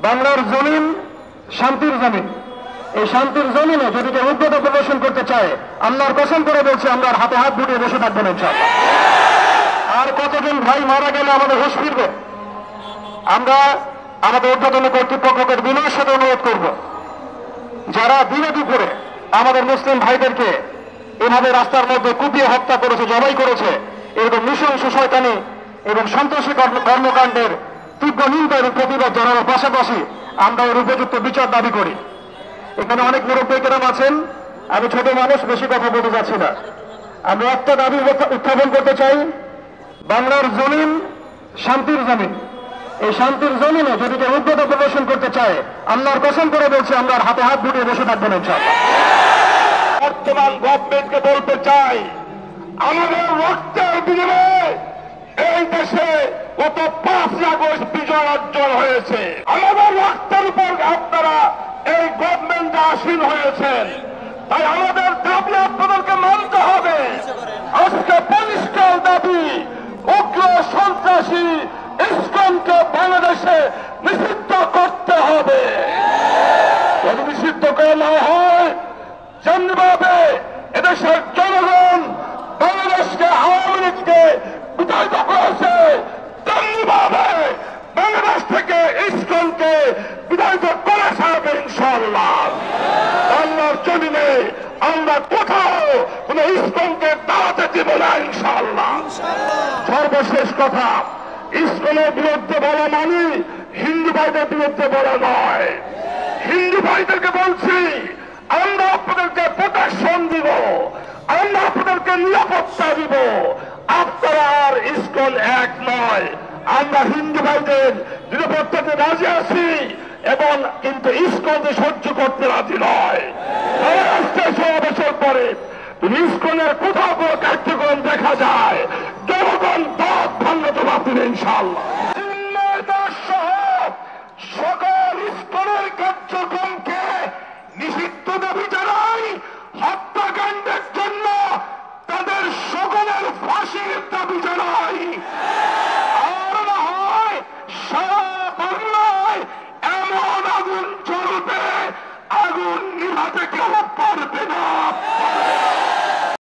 বাংলার জমিন শান্তির জমিন। এই শান্তির জমিনে যদি কেউ উদ্যোগ প্রদর্শন করতে চায়, আল্লাহর কসম করে বলছে আমরা হাতে হাত বুটিয়ে বসে থাকবো না ইনশাআল্লাহ। আর কতজন ভাই মারা গেলে আমাদের হুঁশ ফিরবে? আমরা আমাদের ঊর্ধ্বতন কর্তৃপক্ষকে বিনয়ের সাথে অনুরোধ করব, যারা বিরোধী করে আমাদের মুসলিম ভাইদেরকে এভাবে রাস্তার মধ্যে কুপিয়ে হত্যা করেছে, জবাই করেছে, এরকম নৃশংস শয়তানি এবং সন্ত্রাসী কর্মকাণ্ডের তীব্র নিন্দা এবং প্রতিবাদ জানানোর পাশাপাশি আমরা এর উপযুক্ত বিচার দাবি করি। এখানে অনেক মুরব্বী কেরাম আছেন, আমি ছোট মানুষ, বেশি কথা বলতে যাচ্ছি না। আমরা একটা দাবি উত্থাপন করতে চাই, বাংলার জমিন শান্তির জমিন। এই শান্তির জমিনে যদি কেউ উদ্যোগ প্রদর্শন করতে চায়, আল্লাহর কসম করে বলছে আমরা হাতে হাত বুটিয়ে বসে থাকবো না ইনশাআল্লাহ। বর্তমান গভর্নমেন্টকে বলতে চাই, আমাদের রক্তের বিনিময়ে এই দেশে গত 5 আগস্ট বিজয় অর্জন হয়েছে। আমাদের রক্তের উপর আপনারা এই গভর্নমেন্টে আসীন হয়েছেন, তাই আমাদের দাবি আপনাদেরকে মানতে হবে। আজকে পরিষ্কার দাবি, উগ্র সন্ত্রাসী ইসকনকে বাংলাদেশে নিষিদ্ধ করতে হবে। যদি নিষিদ্ধ করে না হয়, যেমনিভাবে এদেশের জনগণ বাংলাদেশকে আওয়ামী লীগকে বিতাড়িত করেছে, তেমনিভাবে বাংলাদেশ থেকে ইসকনকে বিতাড়িত করে ছাড়বে ইনশাআল্লাহ। আল্লাহর জমিনে আমরা কোথাও কোন ইসকনকে দাঁড়াতে দিব না ইনশাআল্লাহ। সর্বশেষ কথা, ইসকনের বিরুদ্ধে বলা মানে হিন্দু ভাইদের বিরুদ্ধে বলা নয়। হিন্দু ভাইদেরকে বলছি, আমরা আপনাদেরকে প্রোটেকশন দিব, আমরা আপনাদেরকে নিরাপত্তা দিব। আপনারা আর ইসকন এক নয়। আমরা হিন্দু ভাইদের নিরাপত্তাতে রাজি আছি এবং কিন্তু ইসকনকে সহ্য করতে রাজি নয়। সমাবেশের পরে ইসকনের কোথাও কোনো কার্যক্রম দেখা যায়, জনগণ পথ ভাঙতে পারবেন ইনশাআল্লাহ। সকল ইসকনের কার্যক্রমকে নিষিদ্ধ দাবি